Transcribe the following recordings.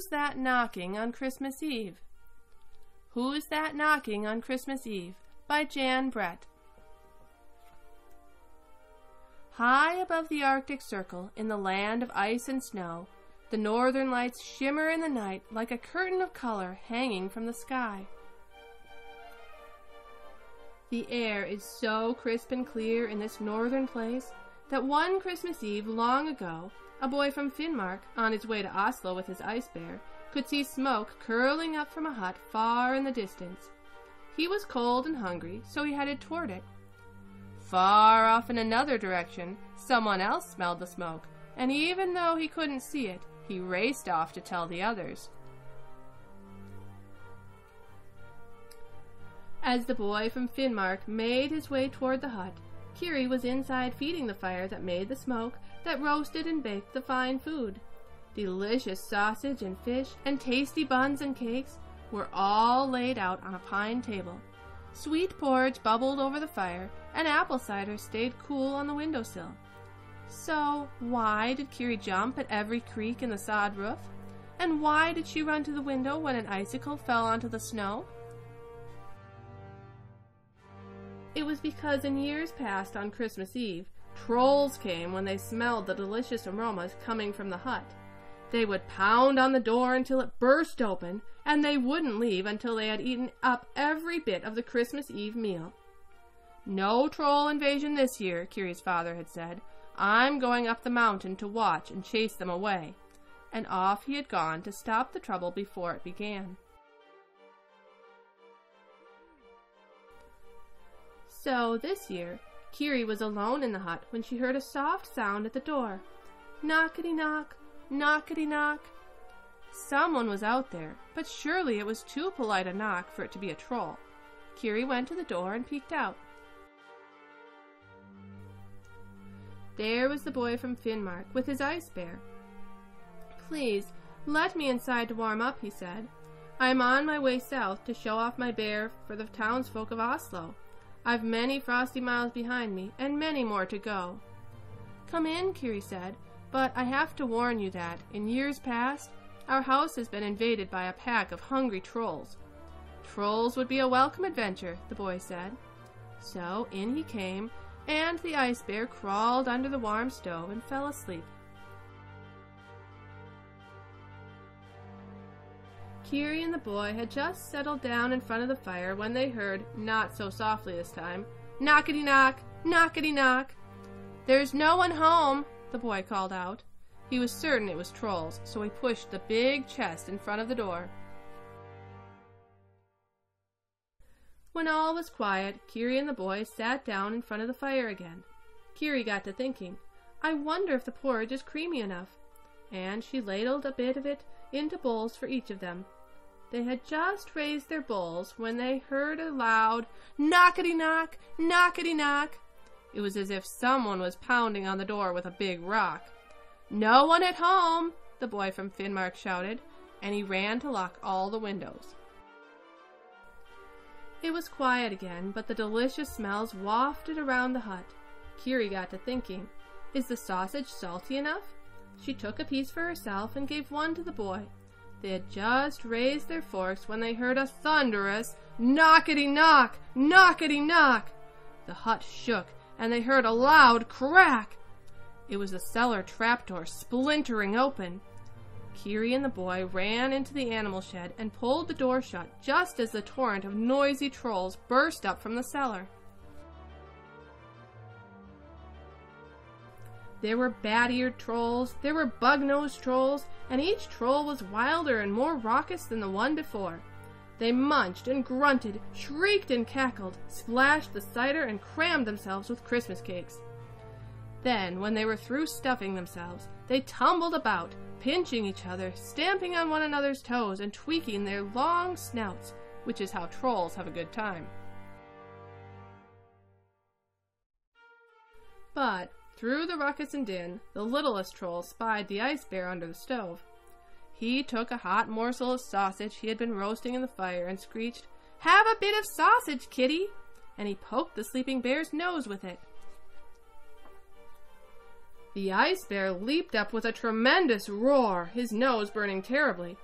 Who's That Knocking on Christmas Eve? Who's That Knocking on Christmas Eve? By Jan Brett. High above the Arctic Circle, in the land of ice and snow, the northern lights shimmer in the night like a curtain of color hanging from the sky. The air is so crisp and clear in this northern place that one Christmas Eve long ago, a boy from Finnmark, on his way to Oslo with his ice bear, could see smoke curling up from a hut far in the distance. He was cold and hungry, so he headed toward it. Far off in another direction, someone else smelled the smoke, and even though he couldn't see it, he raced off to tell the others. As the boy from Finnmark made his way toward the hut, Kiri was inside feeding the fire that made the smoke, that roasted and baked the fine food. Delicious sausage and fish and tasty buns and cakes were all laid out on a pine table. Sweet porridge bubbled over the fire, and apple cider stayed cool on the windowsill. So why did Kiri jump at every creak in the sod roof? And why did she run to the window when an icicle fell onto the snow? It was because in years past on Christmas Eve, trolls came when they smelled the delicious aromas coming from the hut. They would pound on the door until it burst open, and they wouldn't leave until they had eaten up every bit of the Christmas Eve meal. "No troll invasion this year," Kiri's father had said. "I'm going up the mountain to watch and chase them away." And off he had gone to stop the trouble before it began. So this year, Kiri was alone in the hut when she heard a soft sound at the door. Knockety-knock, knockety-knock. Someone was out there, but surely it was too polite a knock for it to be a troll. Kiri went to the door and peeked out. There was the boy from Finnmark with his ice bear. "Please, let me inside to warm up," he said. "I'm on my way south to show off my bear for the townsfolk of Oslo. I've many frosty miles behind me, and many more to go." "Come in," Kiri said, "but I have to warn you that, in years past, our house has been invaded by a pack of hungry trolls." "Trolls would be a welcome adventure," the boy said. So in he came, and the ice bear crawled under the warm stove and fell asleep. Kiri and the boy had just settled down in front of the fire when they heard, not so softly this time, knockety-knock, knockety-knock. "There's no one home," the boy called out. He was certain it was trolls, so he pushed the big chest in front of the door. When all was quiet, Kiri and the boy sat down in front of the fire again. Kiri got to thinking, "I wonder if the porridge is creamy enough," and she ladled a bit of it into bowls for each of them. They had just raised their bowls when they heard a loud knockety-knock, knockety-knock. It was as if someone was pounding on the door with a big rock. "No one at home," the boy from Finnmark shouted, and he ran to lock all the windows. It was quiet again, but the delicious smells wafted around the hut. Kiri got to thinking, "Is the sausage salty enough?" She took a piece for herself and gave one to the boy. They had just raised their forks when they heard a thunderous knockety-knock, knockety-knock. The hut shook, and they heard a loud crack. It was the cellar trapdoor splintering open. Kiri and the boy ran into the animal shed and pulled the door shut just as the torrent of noisy trolls burst up from the cellar. There were bat-eared trolls, there were bug-nosed trolls, and each troll was wilder and more raucous than the one before. They munched and grunted, shrieked and cackled, splashed the cider and crammed themselves with Christmas cakes. Then, when they were through stuffing themselves, they tumbled about, pinching each other, stamping on one another's toes, and tweaking their long snouts, which is how trolls have a good time. But through the ruckus and din, the littlest troll spied the ice bear under the stove. He took a hot morsel of sausage he had been roasting in the fire and screeched, "Have a bit of sausage, kitty!" and he poked the sleeping bear's nose with it. The ice bear leaped up with a tremendous roar, his nose burning terribly.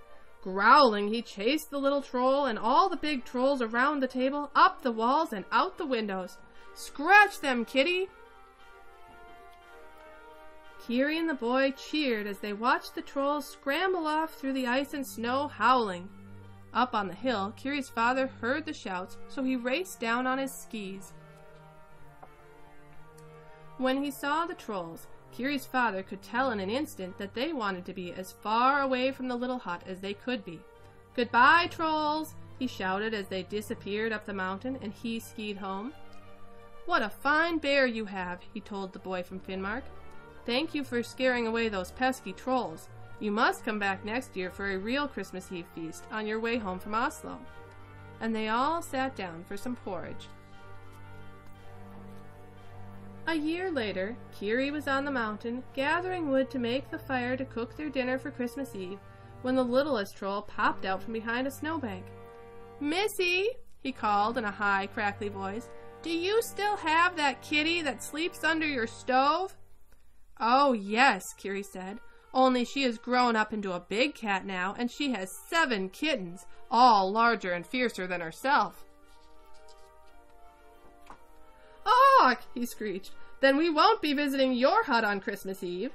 Growling, he chased the little troll and all the big trolls around the table, up the walls and out the windows. "Scratch them, Kitty!" Kiri and the boy cheered as they watched the trolls scramble off through the ice and snow, howling. Up on the hill, Kiri's father heard the shouts, so he raced down on his skis. When he saw the trolls, Kiri's father could tell in an instant that they wanted to be as far away from the little hut as they could be. "Goodbye, trolls!" he shouted as they disappeared up the mountain and he skied home. "What a fine bear you have," he told the boy from Finnmark. "Thank you for scaring away those pesky trolls. You must come back next year for a real Christmas Eve feast on your way home from Oslo." And they all sat down for some porridge. A year later, Kiri was on the mountain, gathering wood to make the fire to cook their dinner for Christmas Eve, when the littlest troll popped out from behind a snowbank. "Missy," he called in a high, crackly voice, "do you still have that kitty that sleeps under your stove?" "Oh, yes," Kiri said, "only she has grown up into a big cat now, and she has 7 kittens, all larger and fiercer than herself." "Awk!" he screeched. "Then we won't be visiting your hut on Christmas Eve."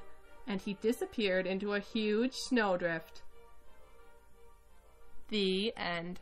And he disappeared into a huge snowdrift. The end.